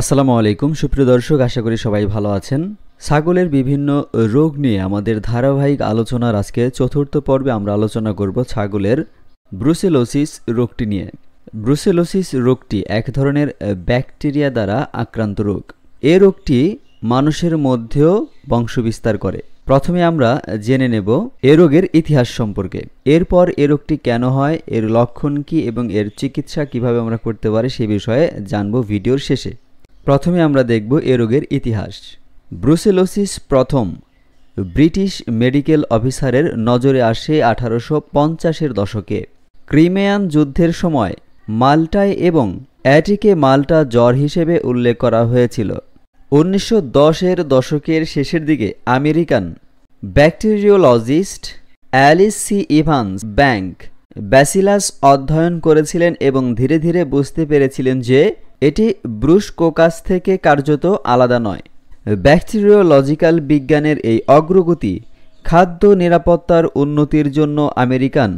আসসালামু আলাইকুম সুপ্রিয় দর্শক, আশা করি সবাই ভালো আছেন। ছাগলের বিভিন্ন রোগ নিয়ে আমাদের ধারাবাহিক আলোচনার আজকে চতুর্থ পর্বে আমরা আলোচনা করব ছাগলের ব্রুসেলোসিস রোগটি নিয়ে। ব্রুসেলোসিস রোগটি এক ধরনের ব্যাকটেরিয়া দ্বারা আক্রান্ত রোগ। এ রোগটি মানুষের মধ্যেও বংশবিস্তার করে। প্রথমে আমরা জেনে নেব এ রোগের ইতিহাস সম্পর্কে। এরপর এ রোগটি কেন হয়, এর লক্ষণ কী এবং এর চিকিৎসা কিভাবে আমরা করতে পারি সে বিষয়ে জানব ভিডিওর শেষে। প্রথমে আমরা দেখব এ রোগের ইতিহাস। ব্রুসেলোসিস প্রথম ব্রিটিশ মেডিকেল অফিসারের নজরে আসে 1850-এর দশকে। ক্রিমিয়ান যুদ্ধের সময় মাল্টায় এবং অ্যাটিকে মাল্টা জ্বর হিসেবে উল্লেখ করা হয়েছিল। 1910-এর দশকের শেষের দিকে American bacteriologist Alice C Evans Bang bacillus অধ্যয়ন করেছিলেন এবং ধীরে ধীরে বুঝতে পেরেছিলেন যে এটি ব্রুসকোকাস থেকে কার্যত আলাদা নয়। ব্যাকটেরিওলজিক্যাল বিজ্ঞানের এই অগ্রগতি খাদ্য নিরাপত্তার উন্নতির জন্য আমেরিকান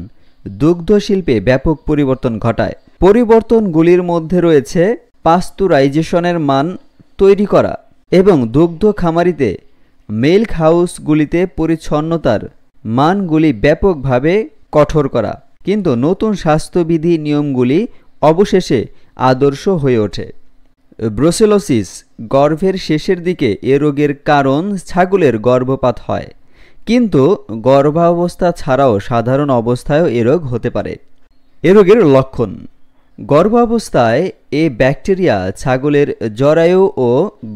দুগ্ধ শিল্পে ব্যাপক পরিবর্তন ঘটায়। পরিবর্তনগুলির মধ্যে রয়েছে পাস্তুরাইজেশনের মান তৈরি করা এবং দুগ্ধ খামারিতে মিল্ক হাউসগুলিতে পরিচ্ছন্নতার মানগুলি ব্যাপকভাবে কঠোর করা। কিন্তু নতুন স্বাস্থ্যবিধি নিয়মগুলি অবশেষে আদর্শ হয়ে ওঠে। ব্রুসেলোসিস গর্ভের শেষের দিকে এ রোগের কারণ ছাগলের গর্ভপাত হয়, কিন্তু গর্ভাবস্থা ছাড়াও সাধারণ অবস্থায়ও এ রোগ হতে পারে। এ রোগের লক্ষণ: গর্ভাবস্থায় এ ব্যাকটেরিয়া ছাগলের জরায়ু ও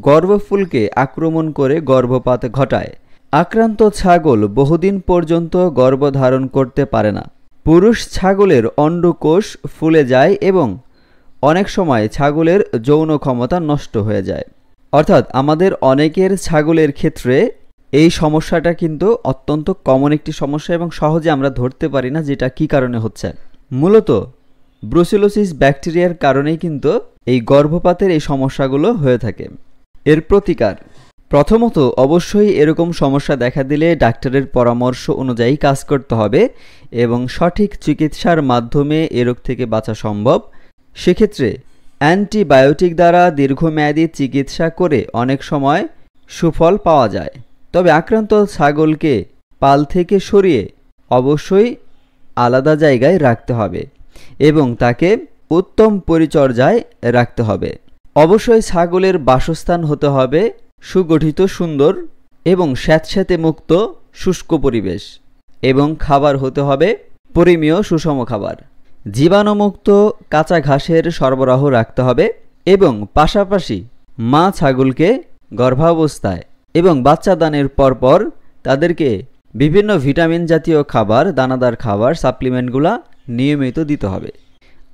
গর্ভফুলকে আক্রমণ করে গর্ভপাত ঘটায়। আক্রান্ত ছাগল বহুদিন পর্যন্ত গর্ভধারণ করতে পারে না। পুরুষ ছাগলের অন্ডকোষ ফুলে যায় এবং অনেক সময় ছাগলের যৌন ক্ষমতা নষ্ট হয়ে যায়। অর্থাৎ আমাদের অনেকের ছাগলের ক্ষেত্রে এই সমস্যাটা কিন্তু অত্যন্ত কমন একটি সমস্যা এবং সহজে আমরা ধরতে পারি না যেটা কী কারণে হচ্ছে। মূলত ব্রুসেলোসিস ব্যাকটেরিয়ার কারণেই কিন্তু এই গর্ভপাতের এই সমস্যাগুলো হয়ে থাকে। এর প্রতিকার: প্রথমত অবশ্যই এরকম সমস্যা দেখা দিলে ডাক্তারের পরামর্শ অনুযায়ী কাজ করতে হবে এবং সঠিক চিকিৎসার মাধ্যমে এ রোগ থেকে বাঁচা সম্ভব। সেক্ষেত্রে অ্যান্টিবায়োটিক দ্বারা দীর্ঘমেয়াদী চিকিৎসা করে অনেক সময় সুফল পাওয়া যায়। তবে আক্রান্ত ছাগলকে পাল থেকে সরিয়ে অবশ্যই আলাদা জায়গায় রাখতে হবে এবং তাকে উত্তম পরিচর্যায় রাখতে হবে। অবশ্যই ছাগলের বাসস্থান হতে হবে সুগঠিত, সুন্দর এবং স্যাঁতস্যাঁতে মুক্ত শুষ্ক পরিবেশ এবং খাবার হতে হবে পরিমেয় সুষম খাবার। জীবাণুমুক্ত কাঁচা ঘাসের সরবরাহ রাখতে হবে এবং পাশাপাশি মা ছাগলকে গর্ভাবস্থায় এবং বাচ্চা দানের পরপর তাদেরকে বিভিন্ন ভিটামিন জাতীয় খাবার, দানাদার খাবার, সাপ্লিমেন্টগুলা নিয়মিত দিতে হবে।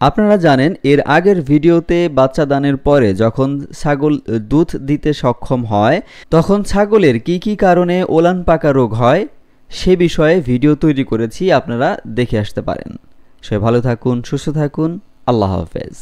আপনারা জানেন এর আগের ভিডিওতে বাচ্চা দানের পরে যখন ছাগল দুধ দিতে সক্ষম হয় তখন ছাগলের কি কি কারণে ওলান পাকা রোগ হয় সে বিষয়ে ভিডিও তৈরি করেছি, আপনারা দেখে আসতে পারেন। সবাই ভালো থাকুন, সুস্থ থাকুন। আল্লাহ হাফেজ।